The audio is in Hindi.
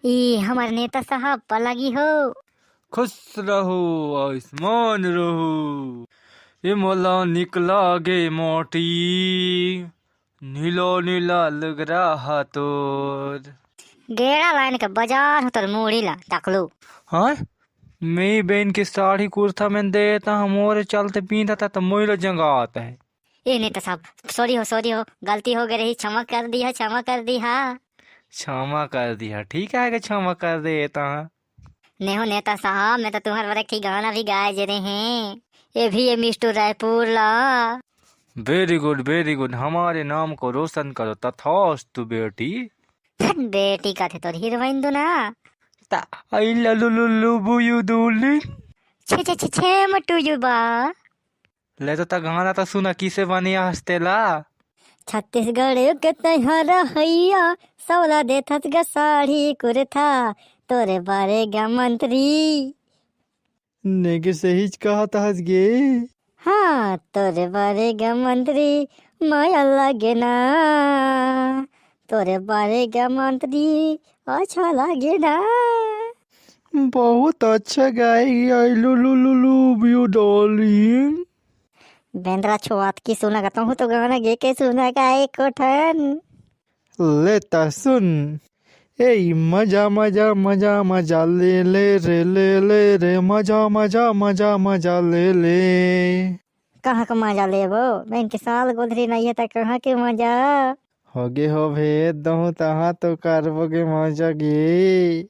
ई हमारे नेता साहब पलगी हो। खुश रहो आयुष्मान रहो। ये मोला निकला गे मोटी, नीलो नीला लग रहा तोर। गेड़ा लाइन के बाजार हो तर मूड़ी ला तकलू। हाँ, मेरी बहन की साड़ी कुर्ता में देता हमारे चलते पीता था तो मोइलो जंगा आता है। ए नेता साहब सॉरी हो गलती हो गई रही, क्षमा कर दिया क्षमा कर दिया। क्षमा कर दिया, ठीक है कि क्षमा कर देता। नहीं हो नेता साहब, मैं तो तुम्हारे बारे की गाना भी गाए जे रहे हैं। ये भी ये मिस्टू रायपुर ला। वेरी गुड, हमारे नाम को रोशन करो तथास्तु बेटी। बेटी का थे तो हीरोइन दो ना। ता आई ललुलुलु बुयु दूली। छे मटू युबा। ले तो ता गाना तो सुना किसे बनिया हस्तेला। छत्तीसगढ़ के तैयारा हैया सौला देथत ग साड़ी कुर्ता तोरे बारे गा मंत्री। नेगे सही कहा था गे। हाँ तोरे बारे गा मंत्री माया लगे ना। तोरे बारे गा मंत्री अच्छा लगे ना। बहुत अच्छा गाएगी आई लुलुलुलु बुयु डार्लिंग। बेंद्रा छुआत की सुना गाता हूँ तो गाना गे के सुना का एक कोठन। लेता सुन। ए मजा मजा मजा मजा ले ले रे ले ले रे मजा मजा मजा मजा ले ले। कहाँ का मजा ले वो, मैं के साल गोधरी नहीं है तो कहाँ के मजा। होगे हो भेद दहु तहाँ तो करबोगे मजा गे।